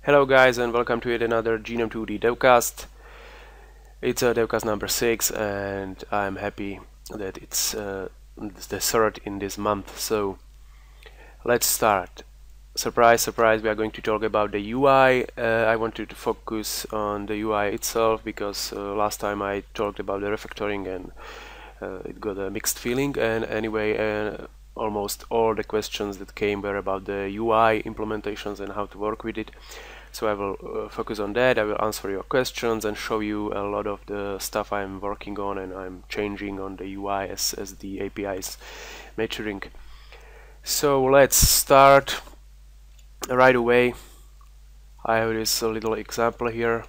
Hello guys, and welcome to yet another Genome2D Devcast. It's Devcast number 6 and I'm happy that it's the third in this month. So let's start. Surprise, surprise, we are going to talk about the UI. I wanted to focus on the UI itself because last time I talked about the refactoring and it got a mixed feeling, and anyway almost all the questions that came were about the UI implementations and how to work with it. So I will focus on that. I will answer your questions and show you a lot of the stuff I'm working on and I'm changing on the UI as the API is maturing. So let's start right away. I have this little example here.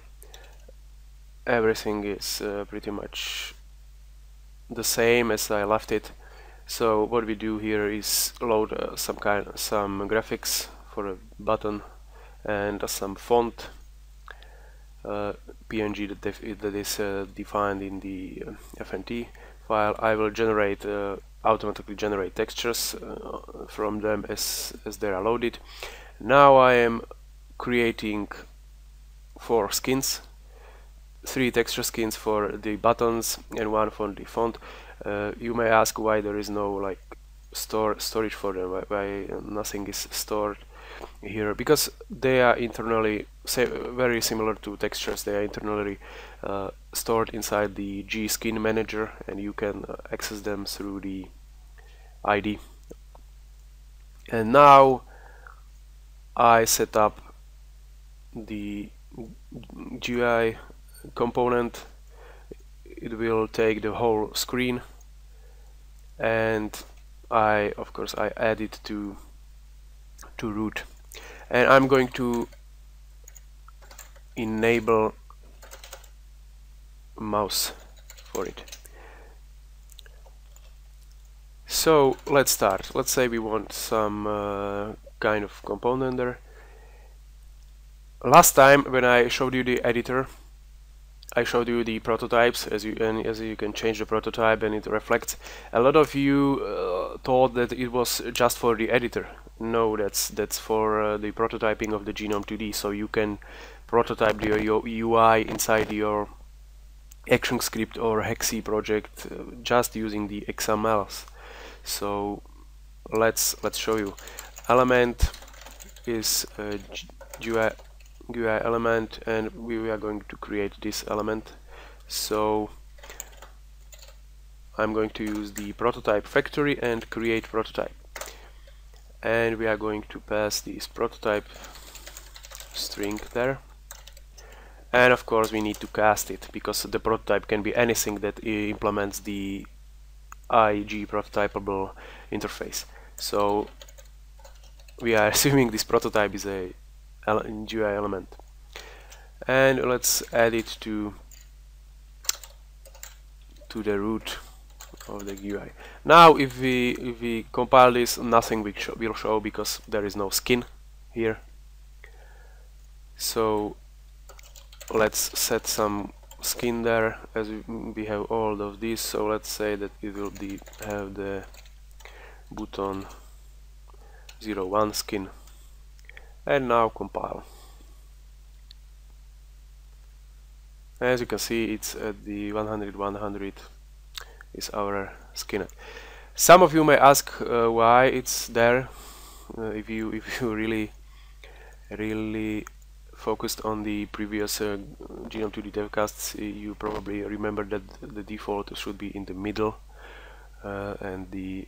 Everything is pretty much the same as I left it. So what we do here is load some graphics for a button and some font PNG that is defined in the FNT file. I will generate automatically generate textures from them as they are loaded. Now I am creating 4 skins, 3 texture skins for the buttons and 1 for the font. You may ask why there is no like storage for them, why nothing is stored here, because they are internally very similar to textures. They are internally stored inside the G skin manager and you can access them through the ID. And now I set up the GUI component. It will take the whole screen and of course I add it to root, and I'm going to enable mouse for it. So let's start. Let's say we want some kind of component there. Last time when I showed you the editor, I showed you the prototypes as you can change the prototype and it reflects. A lot of you thought that it was just for the editor. No, that's for the prototyping of the Genome2D. So you can prototype your UI inside your ActionScript or Hexi project just using the XMLs. So let's show you. Element is a GUI element, and we are going to create this element. So I'm going to use the prototype factory and create prototype, and we are going to pass this prototype string there. And of course we need to cast it because the prototype can be anything that implements the IG prototypable interface. So we are assuming this prototype is a GUI element, and let's add it to the root of the GUI. Now if we compile this, nothing will show because there is no skin here. So let's set some skin there, as we have all of these. So let's say that it will have the button 01 skin, and now compile. As you can see, it's at the 100 is our skin. Some of you may ask why it's there. If you really focused on the previous Genome2D Devcasts, you probably remember that the default should be in the middle, and the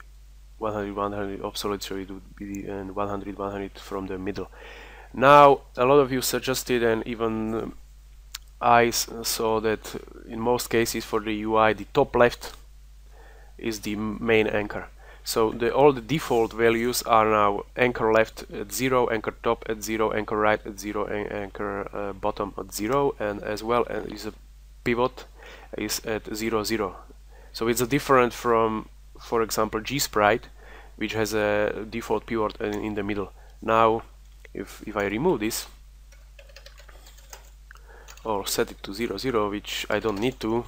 100 obsolete, so it would be 100 from the middle. Now a lot of you suggested, and even I saw that in most cases for the UI the top left is the main anchor. So all the default values are now anchor left at 0, anchor top at 0, anchor right at 0, anchor bottom at 0, and as well is a pivot is at 0, 0. So it's different from, for example, GSprite, which has a default pivot in the middle. Now if I remove this or set it to 0, 0, which I don't need to,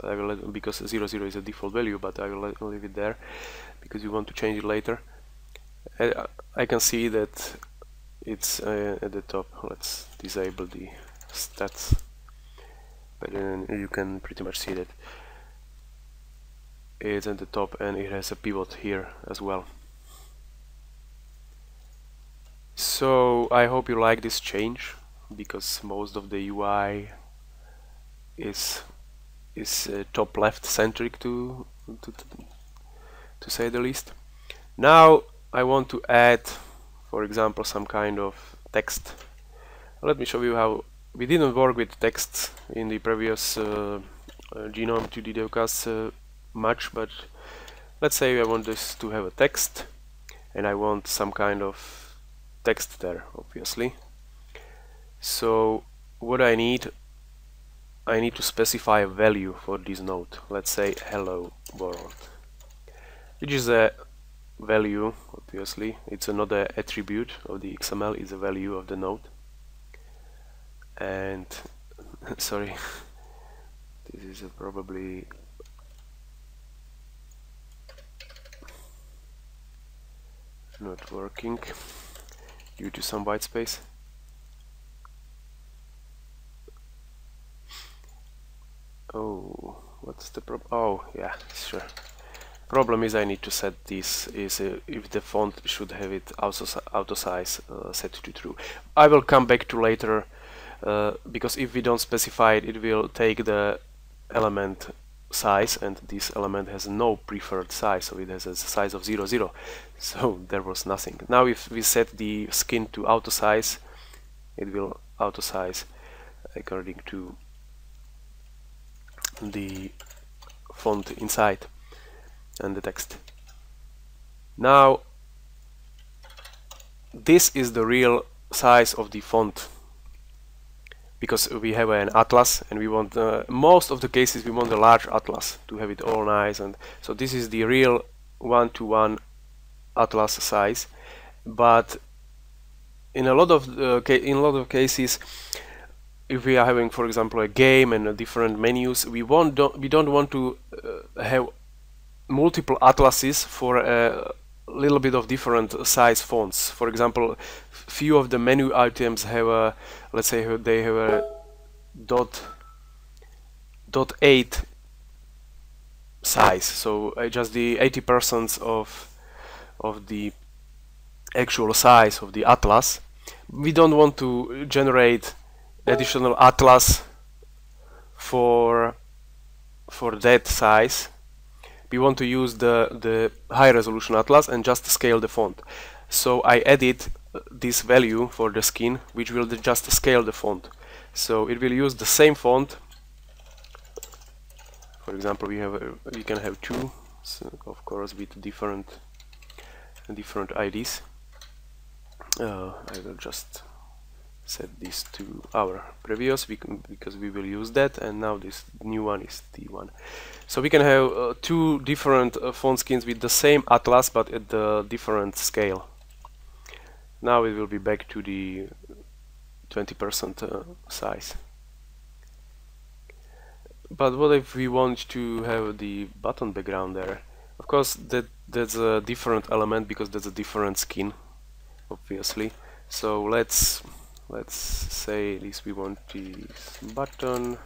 I will because 0, 0 is a default value, but I will leave it there because we want to change it later. I can see that it's at the top. Let's disable the stats, but then you can pretty much see that it's at the top and it has a pivot here as well. So I hope you like this change, because most of the UI is top left centric to say the least. Now I want to add, for example, some kind of text. Let me show you how we didn't work with texts in the previous Genome2D Devcast much, but let's say I want this to have a text and I want some kind of text there, obviously. So what I need to specify a value for this node. Let's say hello world, which is a value, obviously. It's another attribute of the XML, is a value of the node. And sorry, this is probably not working due to some white space. Oh, what's the problem? Oh, yeah, sure. Problem is I need to set this if the font should have it auto size set to true. I will come back to later, because if we don't specify it, it will take the element size, and this element has no preferred size, so it has a size of 0, 0. So there was nothing. Now if we set the skin to auto size, it will auto size according to the font inside and the text. Now this is the real size of the font, because we have an atlas and we want most of the cases we want a large atlas to have it all nice, and so this is the real one-to-one atlas size. But in a lot of cases, if we are having, for example, a game and different menus, we don't want to have multiple atlases for a little bit of different size fonts. For example, few of the menu items have a, let's say they have a .8 size, so just the 80% of the actual size of the atlas. We don't want to generate additional atlas for that size. We want to use the high resolution atlas and just scale the font. So I added this value for the skin, which will just scale the font. So it will use the same font. For example, we can have two, so of course, with different IDs. I will just set this to our previous because we will use that, and now this new one is the one. So we can have two different font skins with the same atlas but at the different scale. Now it will be back to the 20% size. But what if we want to have the button background there? Of course that's a different element because that's a different skin, obviously. So let's say this, we want this button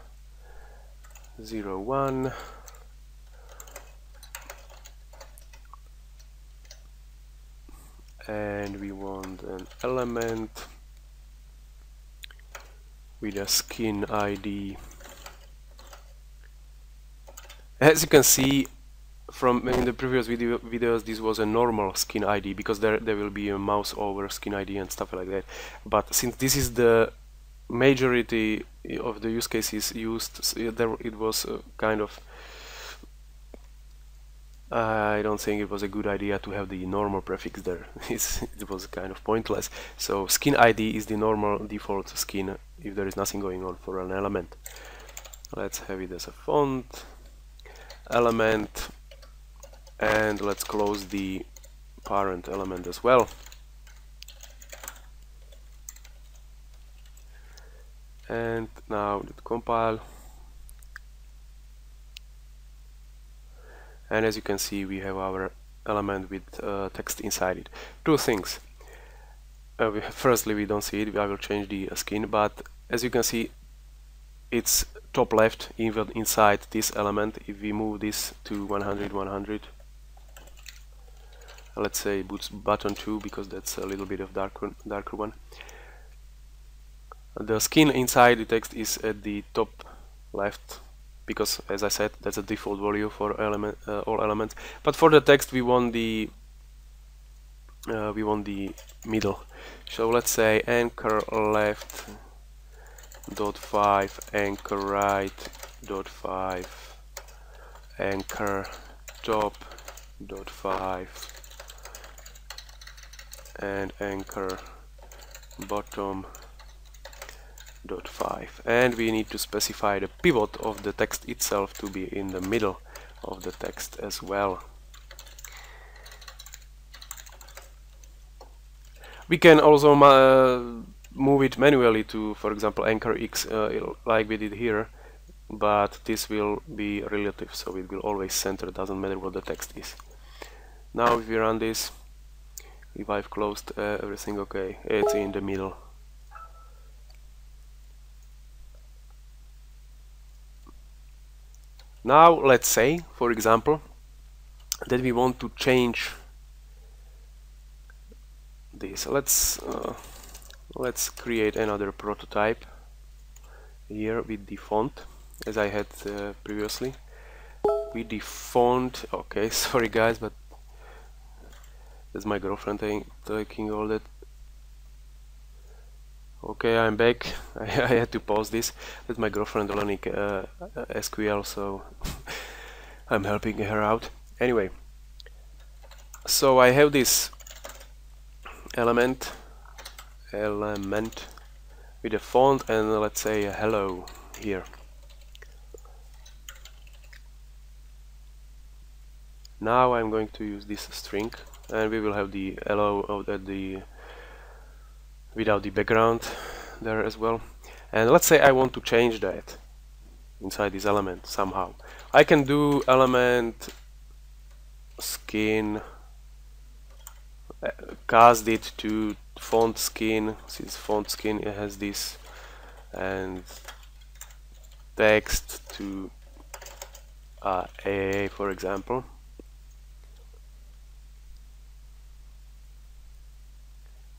01, and we want an element with a skin ID. As you can see from in the previous videos, this was a normal skin ID because there will be a mouse over skin ID and stuff like that. But since this is the majority of the use cases used, it was kind of, I don't think it was a good idea to have the normal prefix there. It was kind of pointless. So skin ID is the normal default skin if there is nothing going on for an element. Let's have it as a font element, and let's close the parent element as well. And now compile, and as you can see we have our element with text inside it. Two things. firstly we don't see it. I will change the skin, but as you can see, it's top left even inside this element. If we move this to 100, let's say button 2, because that's a little bit of darker one. The skin inside the text is at the top left, because as I said, that's a default value for all elements. But for the text we want the middle. So let's say anchor left dot 5, anchor right dot 5, anchor top dot 5, and anchor bottom dot 5. And we need to specify the pivot of the text itself to be in the middle of the text as well. We can also move it manually to, for example, anchor X, like we did here, but this will be relative, so it will always center, doesn't matter what the text is. Now if we run this, if I've closed everything, okay, it's in the middle. Now let's say, for example, that we want to change this. Let's create another prototype here with the font, as I had previously. With the font, okay, sorry guys, but that's my girlfriend taking all that. Okay, I'm back. I had to pause this. That's my girlfriend learning SQL, so I'm helping her out. Anyway, so I have this element with a font, and let's say hello here. Now I'm going to use this string, and we will have the hello without the background there as well. And let's say I want to change that inside this element somehow. I can do element skin, cast it to font skin, since font skin it has this, and text to AA, for example.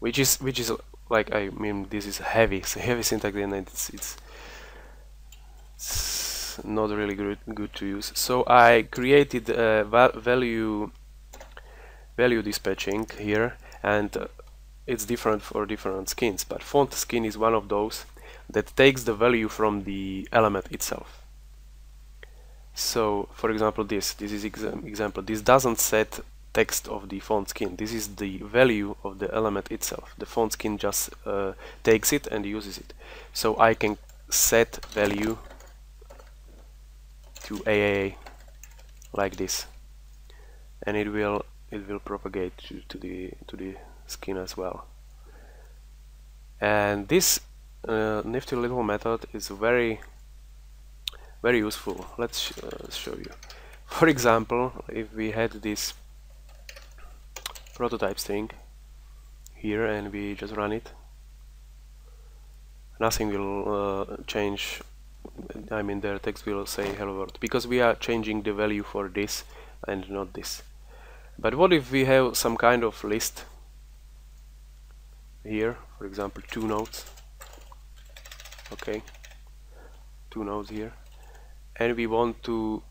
Which is like, I mean, this is heavy syntax, and it's not really good to use. So I created a value dispatching here, and it's different for different skins, but font skin is one of those that takes the value from the element itself. So for example, this is example. This doesn't set text of the font skin. This is the value of the element itself. The font skin just takes it and uses it. So I can set value to AAA like this, and it will propagate to the skin as well. And this nifty little method is very useful. Let's show you. For example, if we had this prototype string here and we just run it, nothing will change. I mean, the text will say hello world, because we are changing the value for this and not this. But what if we have some kind of list here, for example 2 nodes, okay, 2 nodes here, and we want to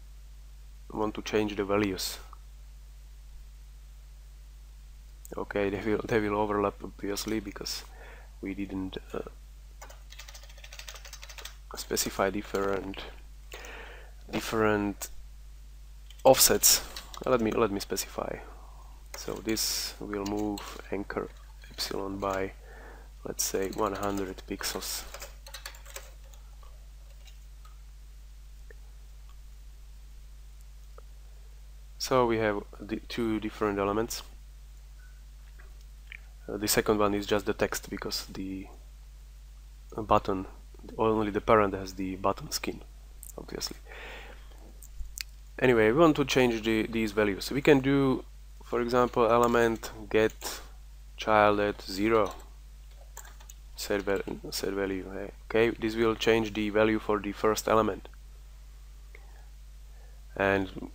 change the values. Okay, they will overlap obviously, because we didn't specify different offsets. Let me specify. So this will move anchor epsilon by, let's say, 100 pixels. So we have the 2 different elements. The second one is just the text, because the button, only the parent has the button skin, obviously. Anyway, we want to change these values. We can do, for example, element get child at 0, set value. Okay, this will change the value for the first element, and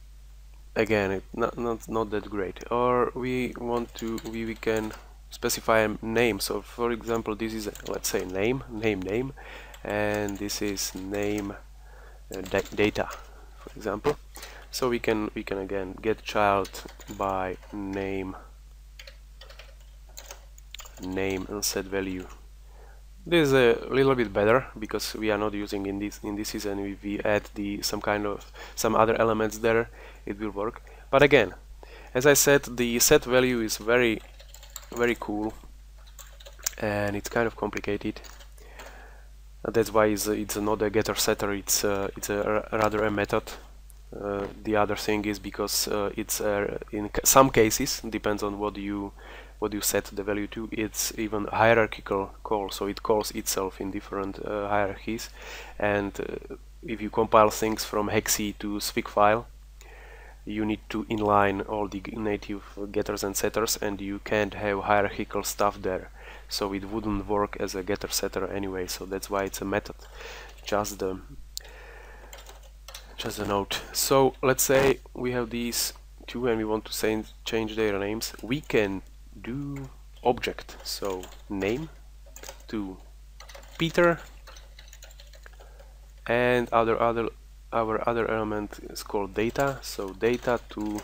again, it's not that great. Or we want to we can specify a name. So for example, this is let's say name, and this is name data, for example. So we can again get child by name and set value. This is a little bit better because we are not using indices, and if we add some other elements there, it will work. But again, as I said, the set value is very cool, and it's kind of complicated. That's why it's not a getter setter. It's rather a method. The other thing is because it's in some cases, depends on what you set the value to, it's even hierarchical call, so it calls itself in different hierarchies. And if you compile things from hexe to SWIG file, you need to inline all the native getters and setters, and you can't have hierarchical stuff there, so it wouldn't work as a getter setter anyway. So that's why it's a method, just a note. So let's say we have these two and we want to change their names. We can do object, so name to Peter, and our other element is called data, so data to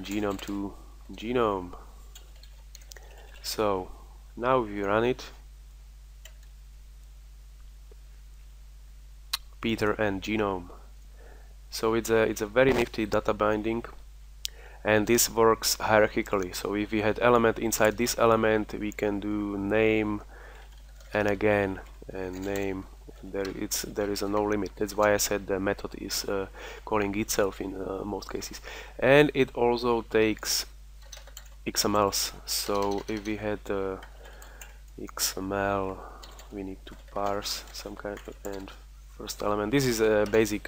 genome. So now if you run it, Peter and genome. So it's a very nifty data binding, and this works hierarchically. So if we had element inside this element, we can do name and again and name. There is a no limit. That's why I said the method is calling itself in most cases, and it also takes XMLs. So if we had XML, we need to parse some kind of, and first element. This is a basic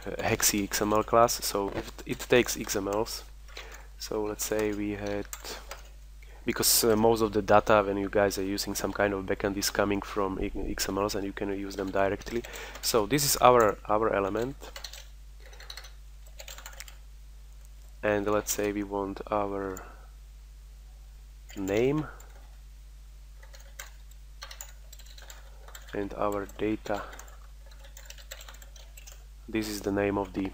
hexe XML class, so it takes XMLs. So let's say we had, because most of the data when you guys are using some kind of backend is coming from XMLs, and you can use them directly. So this is our element, and let's say we want our name and our data. This is the name of the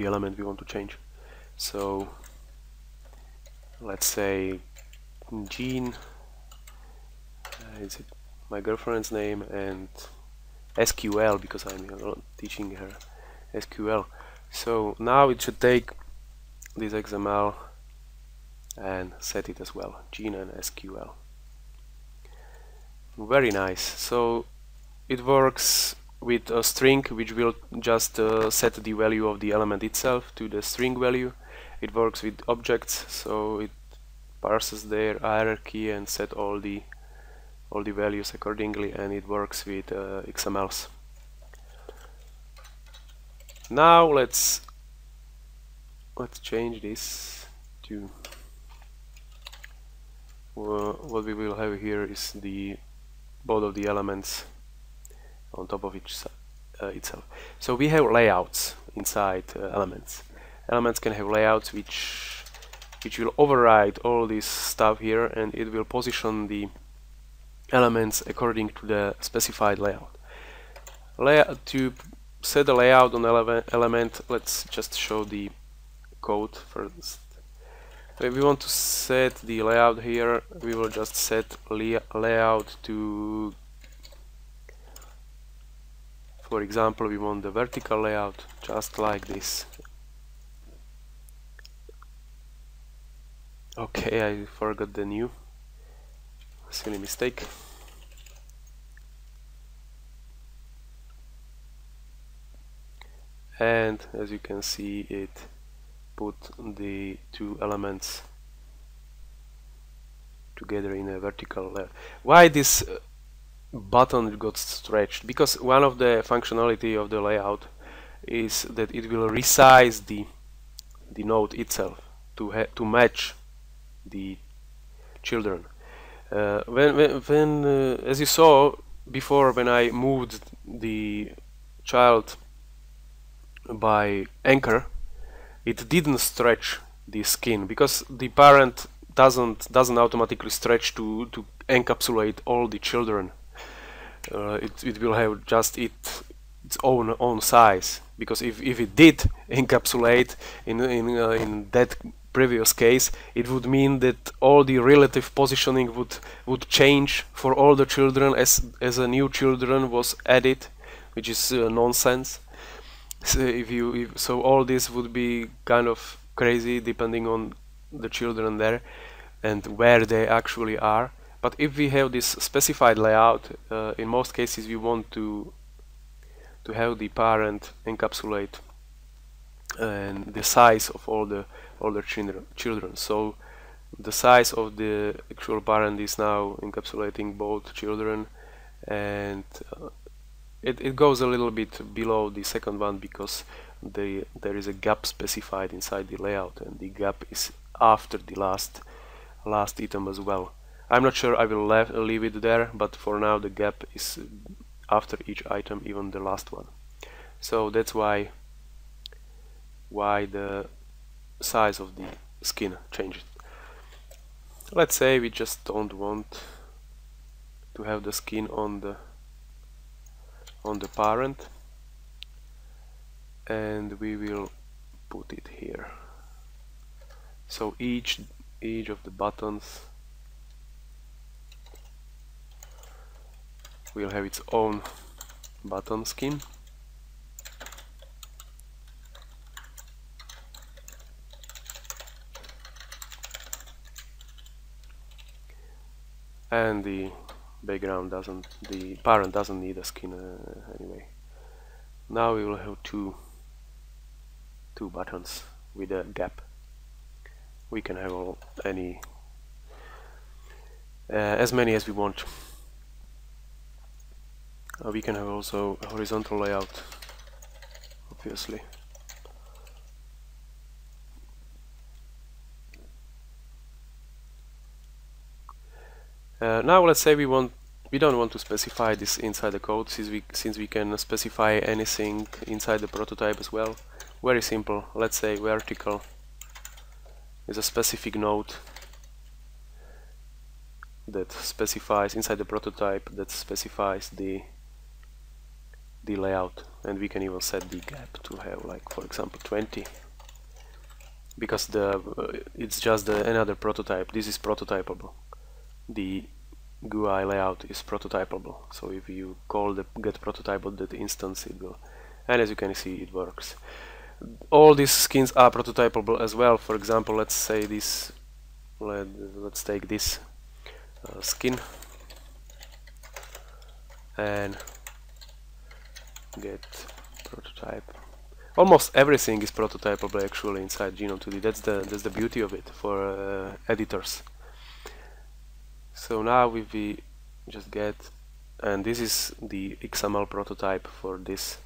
element we want to change. So let's say Jean, is it my girlfriend's name, and SQL, because I'm teaching her SQL. So now it should take this XML and set it as well, Jean and SQL. Very nice. So it works with a string, which will just set the value of the element itself to the string value. It works with objects, so it parses their hierarchy and set all the values accordingly, and it works with XMLs. Now let's change this to what we will have here is both of the elements on top of itself. So we have layouts inside elements. Elements can have layouts which will override all this stuff here, and it will position the elements according to the specified layout. To set the layout on element, let's just show the code first. If we want to set the layout here, we will just set layout to, for example, we want the vertical layout, just like this. Okay, I forgot the new. Silly mistake. And as you can see, it put the two elements together in a vertical layer. Why this button got stretched? Because one of the functionality of the layout is that it will resize the node itself to match the children. As you saw before, when I moved the child by anchor, it didn't stretch the skin because the parent doesn't automatically stretch to encapsulate all the children. It will have just its own size, because if it did encapsulate in that previous case, it would mean that all the relative positioning would change for all the children as a new children was added, which is nonsense. So so all this would be kind of crazy depending on the children there and where they actually are. But if we have this specified layout, in most cases we want to have the parent encapsulate and the size of all the children. So the size of the actual parent is now encapsulating both children, and it goes a little bit below the second one because there is a gap specified inside the layout, and the gap is after the last item as well. I'm not sure I will leave it there, but for now the gap is after each item, even the last one. So that's why the size of the skin changed. Let's say we just don't want to have the skin on the parent, and we will put it here. So each of the buttons will have its own button skin. And the parent doesn't need a skin anyway. Now we will have two buttons with a gap. We can have as many as we want. We can have also a horizontal layout, obviously. Now let's say we don't want to specify this inside the code, since we can specify anything inside the prototype as well. Very simple. Let's say vertical is a specific node that specifies inside the prototype, that specifies the layout, and we can even set the gap to have, like, for example, 20, because it's just another prototype. This is prototypable. The GUI layout is prototypable, so if you call the getPrototype.that instance, it will, and as you can see, it works. All these skins are prototypable as well. For example, let's say this, let's take this skin and get prototype. Almost everything is prototypable actually inside Genome2D. That's the beauty of it for editors. So now if we just get, and this is the XML prototype for this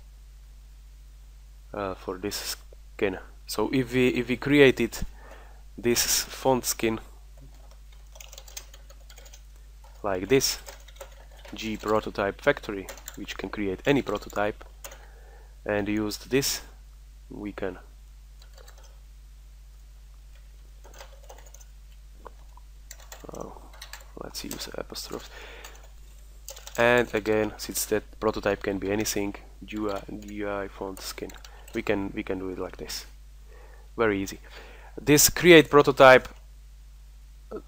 skin. So if we created this font skin like this, G prototype factory, which can create any prototype, and used this, we can let's use apostrophes. And again, since that prototype can be anything, GUI font skin, we can do it like this. Very easy. This create prototype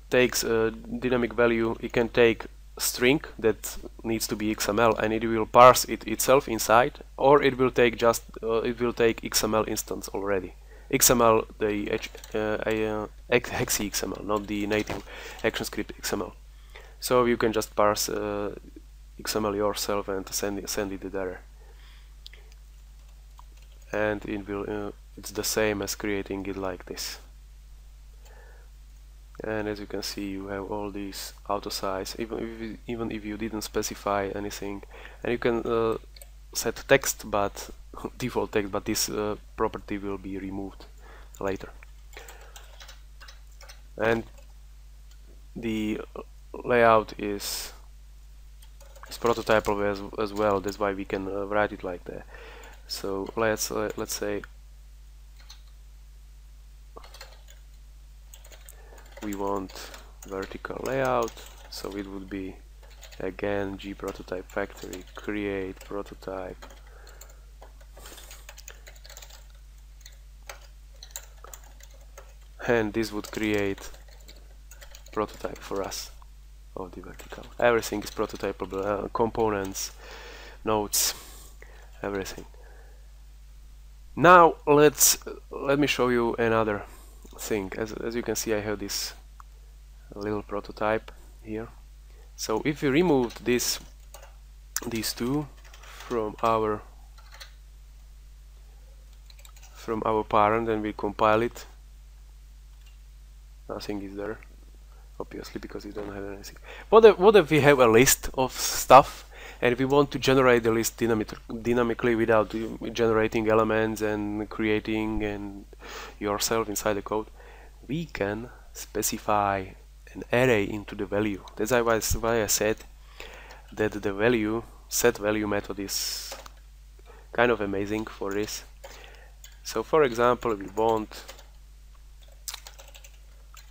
takes a dynamic value. It can take string that needs to be XML, and it will parse it itself inside, or it will take XML instance already. XML, the hexi-XML, not the native ActionScript XML. So you can just parse XML yourself and send it there, and it will. It's the same as creating it like this. And as you can see, you have all these auto size, even if you didn't specify anything, and you can set text, but default text, but this property will be removed later. And the layout is prototypable as well. That's why we can write it like that. So let's say we want vertical layout, so it would be again G prototype factory create prototype, and this would create prototype for us of the vertical. Everything is prototypable, components, nodes, everything. Now let me show you another thing. As you can see, I have this little prototype here. So if we removed these two from our parent and we compile it, nothing is there, obviously, because we don't have anything. What if we have a list of stuff and we want to generate the list dynamically without generating elements and creating and yourself inside the code? We can specify an array into the value. That's why I said that the set value method is kind of amazing for this. So for example, we want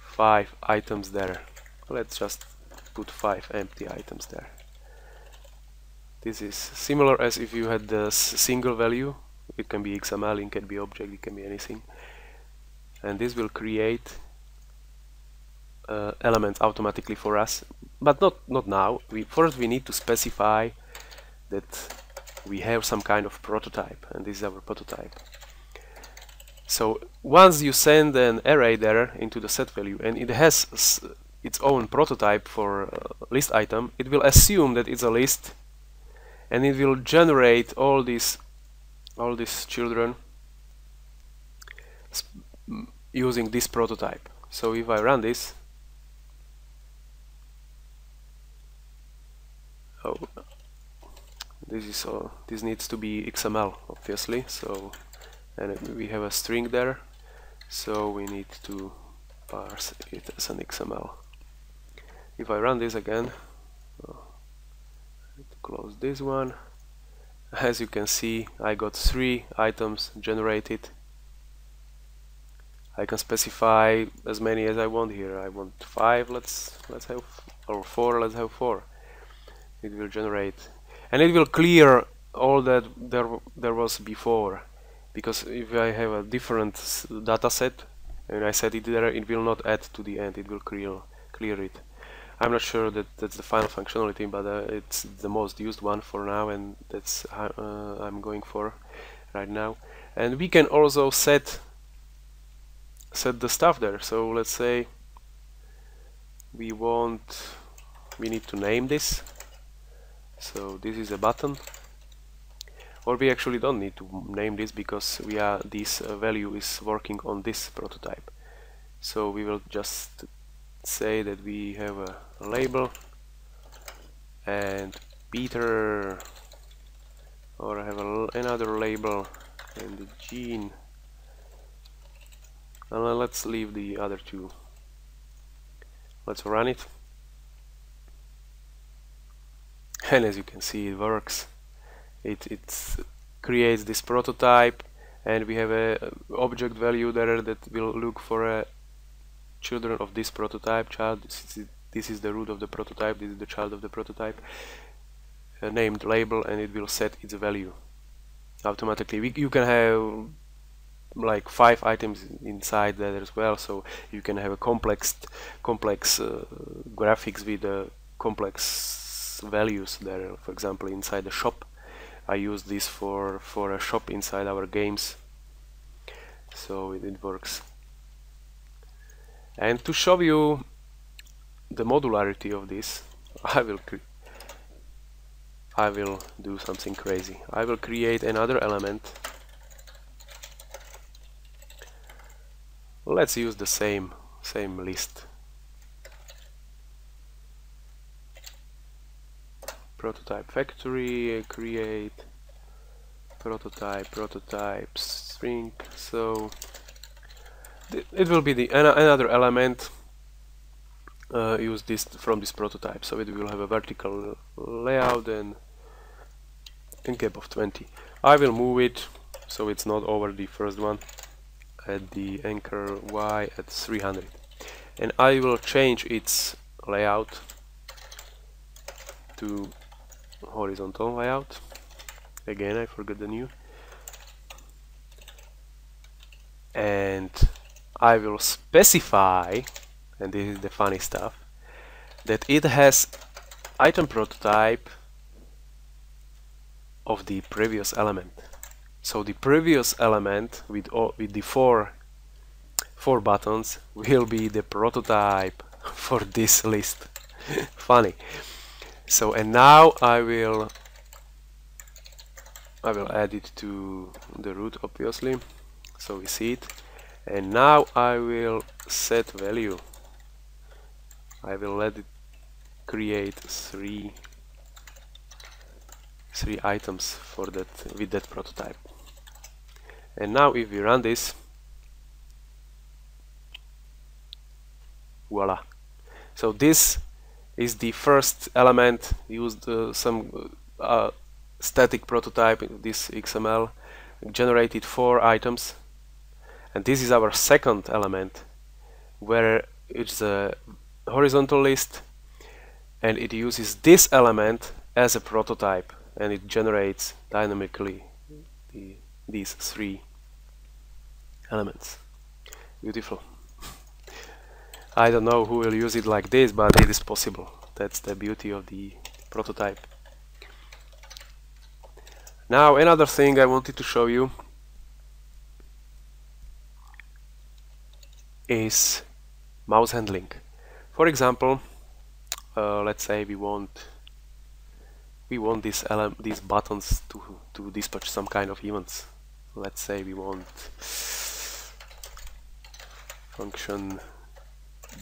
5 items there. Let's just put 5 empty items there. This is similar as if you had the single value. It can be XML, it can be object, it can be anything. And this will create elements automatically for us, but not now. First we need to specify that we have some kind of prototype, and this is our prototype. So once you send an array there into the set value and it has its own prototype for list item, it will assume that it's a list and it will generate all these children using this prototype. So if I run this, this needs to be XML, obviously. So, and we have a string there, so we need to parse it as an XML. If I run this again, I need to close this one. As you can see, I got 3 items generated. I can specify as many as I want here. I want 5, let's have, or 4, let's have 4. It will generate, and it will clear all that there was before, because if I have a different data set and I set it there, it will not add to the end, it will clear it. I'm not sure that that's the final functionality, but it's the most used one for now, and that's I'm going for right now. And we can also set the stuff there. So let's say we need to name this. So this is a button, or we actually don't need to name this because this value is working on this prototype. So we will just say that we have a label and Peter, or I have another label and the gene, and let's leave the other two. Let's run it, and as you can see, it works. It creates this prototype, and we have a object value there that will look for children of this prototype. This is the root of the prototype, this is the child of the prototype, named label, and it will set its value automatically. You can have like 5 items inside there as well, so you can have a complex graphics with complex values there. For example, inside the shop, I use this for a shop inside our games, so it works. And to show you the modularity of this, I will do something crazy. I will create another element. Let's use the same list. Prototype factory, create prototype string. So it will be another element use this from this prototype. So it will have a vertical layout and gap of 20. I will move it so it's not over the first one at the anchor Y at 300, and I will change its layout to horizontal layout. Again, I forgot the new, and I will specify, and this is the funny stuff, that it has item prototype of the previous element. So the previous element with the four buttons will be the prototype for this list. Funny. So, and now I will add it to the root, obviously, so we see it. And now I will set value. I will let it create three items for that with that prototype. And now if we run this, voila. So this is the first element used, some static prototype in this XML, generated 4 items, and this is our second element where it's a horizontal list, and it uses this element as a prototype, and it generates dynamically these 3 elements. Beautiful. I don't know who will use it like this, but it is possible. That's the beauty of the prototype. Now another thing I wanted to show you is mouse handling. For example, let's say we want these buttons to dispatch some kind of events. Let's say we want function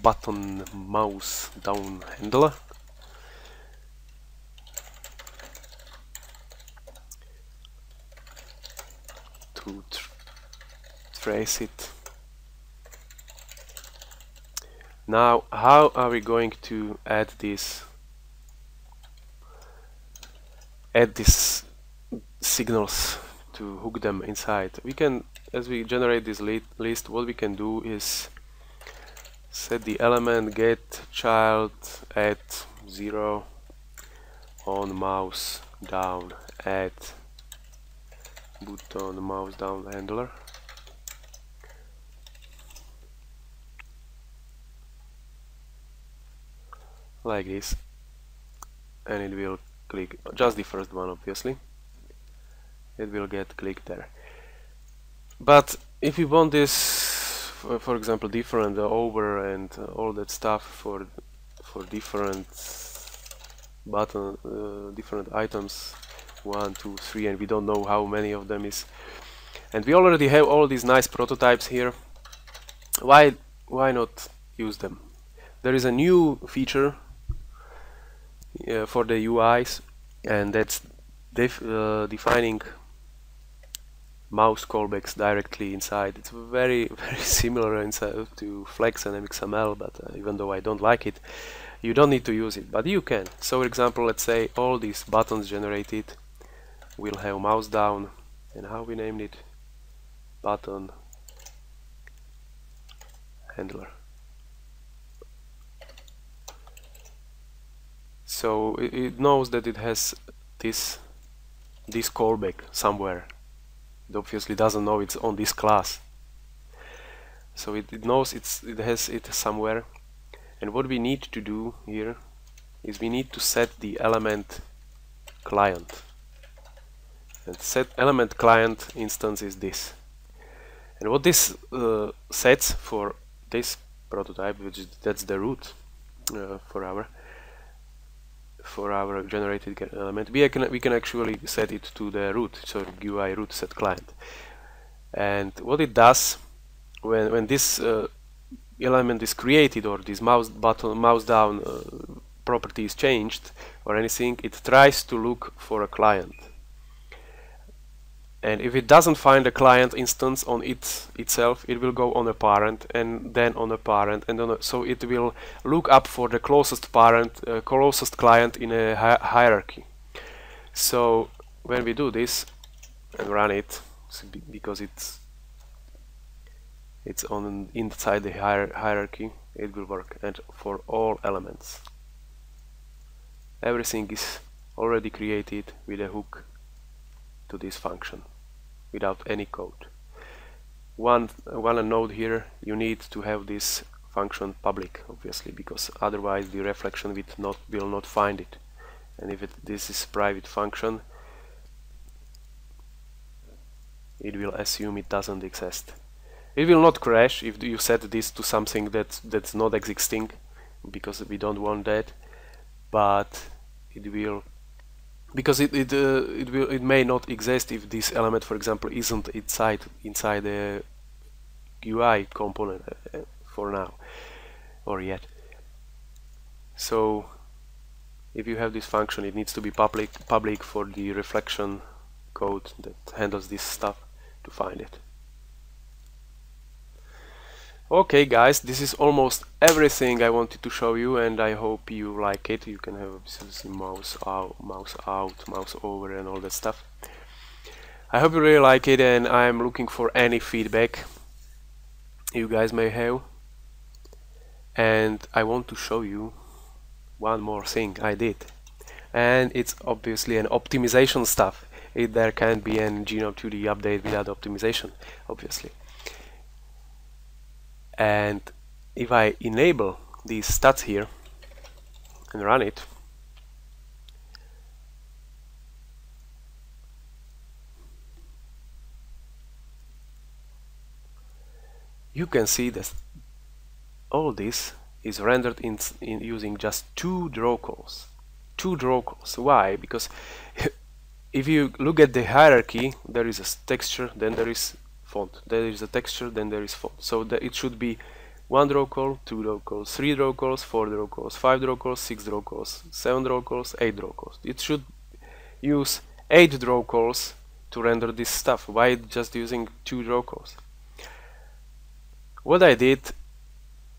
button mouse down handler. To trace it. Now, how are we going to add these signals to hook them inside? We can, as we generate this list, what we can do is set the element get child at 0 on mouse down at button mouse down handler. Like this, and it will click just the first one, obviously. It will get clicked there. But if we want this, for example, different over and all that stuff for different button, different items, 1, 2, 3, and we don't know how many of them is, and we already have all these nice prototypes here, why not use them? There is a new feature for the UIs, and that's defining mouse callbacks directly inside. It's very similar inside to Flex and XML, but even though I don't like it, you don't need to use it, but you can. So for example, let's say all these buttons generated will have mouse down, and how we named it, button handler. So it knows that it has this callback somewhere. It obviously doesn't know it's on this class. So it knows it has it somewhere. And what we need to do here is we need to set the element client. And set element client instance is this. And what this sets for this prototype, that's the root for our generated element, we can actually set it to the root, so GUI root set client. And what it does when this element is created, or this mouse down property is changed or anything, it tries to look for a client. and if it doesn't find a client instance on itself, it will go on a parent and then on a parent, and so it will look up for the closest parent, closest client in a hierarchy. So when we do this and run it, because it's on inside the hierarchy, it will work, and for all elements everything is already created with a hook to this function without any code. One note here: you need to have this function public, obviously, because otherwise the reflection will not find it, and if this is private function, it will assume it doesn't exist. It will not crash if you set this to something that's not existing, because we don't want that, but it will, because it may not exist if this element, for example, isn't inside the UI component for now or yet. So if you have this function, it needs to be public for the reflection code that handles this stuff to find it. Okay guys, this is almost everything I wanted to show you, and I hope you like it. You can have mouse out, mouse over, and all that stuff. I hope you really like it, and I'm looking for any feedback you guys may have. And I want to show you one more thing I did, and it's obviously an optimization stuff. There can't be an Genome2D update without optimization, obviously. And if I enable these stats here and run it, you can see that all this is rendered in using just two draw calls. Why? Because if you look at the hierarchy, there is a texture, then there is font, there is a texture, then there is font. So that it should be 1 draw call, 2 draw calls, 3 draw calls, 4 draw calls, 5 draw calls, 6 draw calls, 7 draw calls, 8 draw calls. It should use 8 draw calls to render this stuff. Why just using 2 draw calls? What I did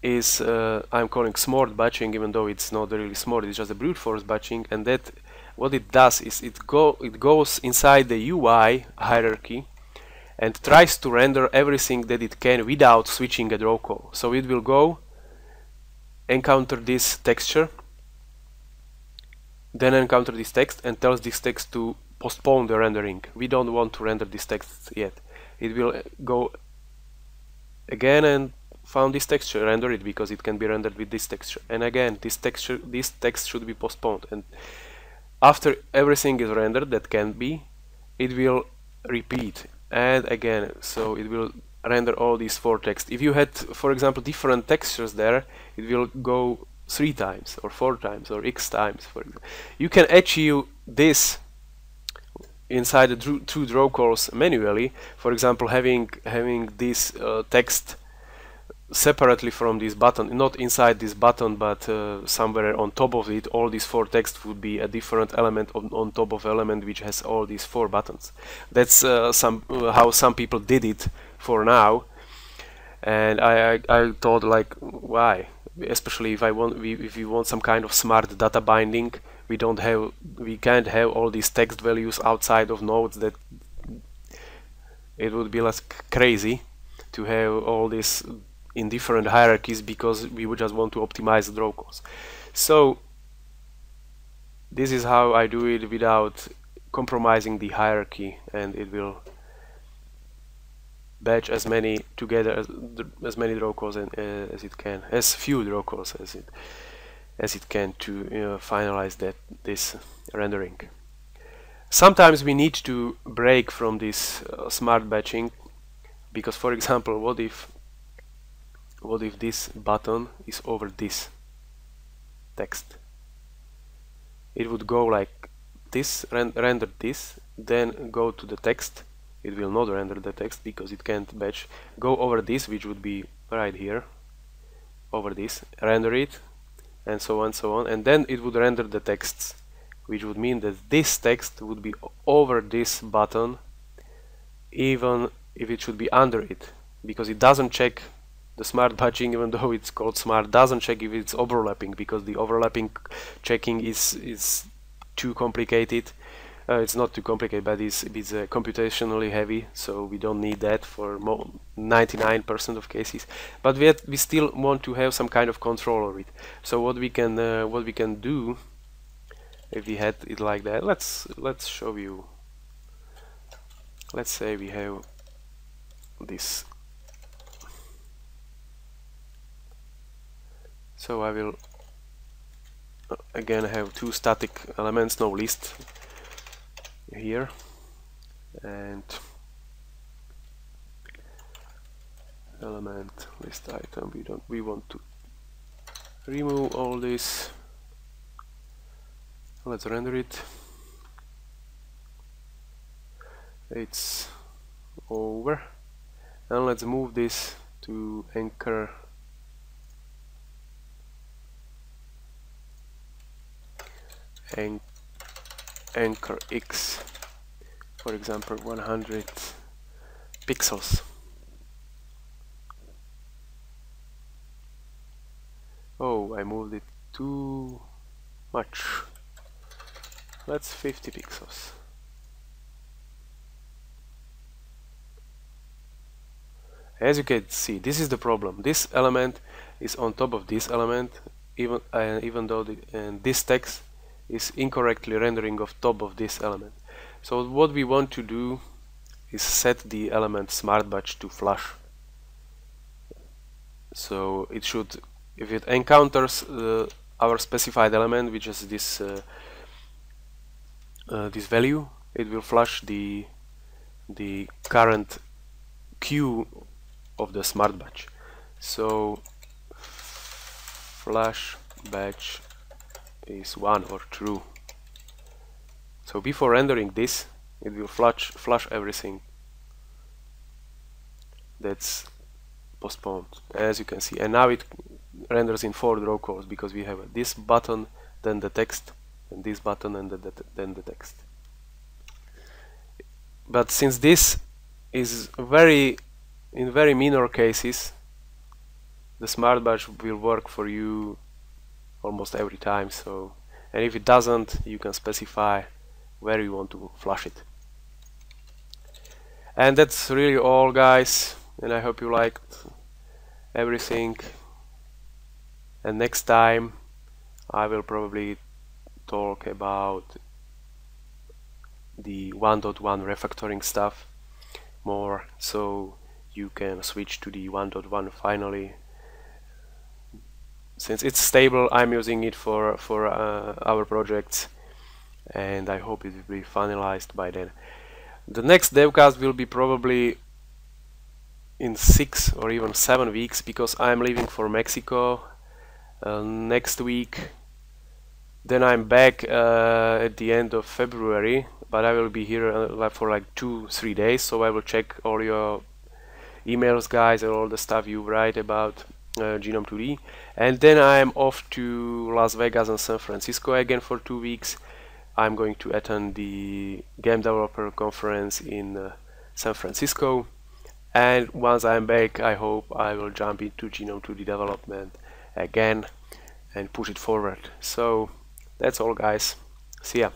is I'm calling smart batching, even though it's not really smart, it's just a brute force batching, and that what it does is it goes inside the UI hierarchy and tries to render everything that it can without switching a draw call. So it will go encounter this texture, then encounter this text, and tells this text to postpone the rendering. We don't want to render this text yet. It will go again and found this texture, render it, because it can be rendered with this texture, and again this text should be postponed, and after everything is rendered that can be, it will repeat and again, so it will render all these 4 texts. If you had, for example, different textures there, it will go 3 times or 4 times or x times, for example. You can achieve this inside the 2 draw calls manually, for example, having this text separately from this button, not inside this button, but somewhere on top of it. All these 4 texts would be a different element on top of element which has all these 4 buttons. That's how some people did it for now, and I thought, like, why? Especially if you want some kind of smart data binding, we can't have all these text values outside of nodes. That it would be like crazy to have all this in different hierarchies, because we would just want to optimize the draw calls. So this is how I do it without compromising the hierarchy, and it will batch as many together as many draw calls as it can, as few draw calls as it can, to finalize this rendering. Sometimes we need to break from this smart batching, because, for example, what if this button is over this text? It would go like this, render this, then go to the text. It will not render the text because it can't batch. Go over this, which would be right here, over this, render it, and so on, and then it would render the texts, which would mean that this text would be over this button even if it should be under it, because it doesn't check the smart batching, even though it's called smart, doesn't check if it's overlapping, because the overlapping checking is too complicated. It's not too complicated, but it's computationally heavy, so we don't need that for 99% of cases. But we still want to have some kind of control over it. So what we can do, if we had it like that, let's show you. Let's say we have this. So I will again have two static elements, no list here, and element list item. We want to remove all this. Let's render it. It's over, and let's move this to anchor anchor X, for example 100 pixels. Oh, I moved it too much. Let's 50 pixels. As you can see, this is the problem. This element is on top of this element, even though this text is incorrectly rendering of top of this element. So what we want to do is set the element smart batch to flush. So it should, if it encounters our specified element, which is this this value, it will flush the current queue of the smart batch. So flush batch is 1 or true. So before rendering this, it will flush everything that's postponed, as you can see. And now it renders in 4 draw calls, because we have this button, then the text, and this button, and then the text. But since this is in very minor cases, the smart batch will work for you almost every time. So, and if it doesn't, you can specify where you want to flush it. And that's really all, guys, and I hope you liked everything. And next time I will probably talk about the 1.1 refactoring stuff more, so you can switch to the 1.1 finally. Since it's stable, I'm using it for our projects, and I hope it will be finalized by then. The next devcast will be probably in 6 or even 7 weeks, because I'm leaving for Mexico next week. Then I'm back at the end of February, but I will be here for like 2-3 days, so I will check all your emails, guys, and all the stuff you write about Genome2D. And then I'm off to Las Vegas and San Francisco again for 2 weeks. I'm going to attend the Game Developer Conference in San Francisco, and once I'm back, I hope I will jump into Genome2D development again and push it forward. So that's all, guys. See ya.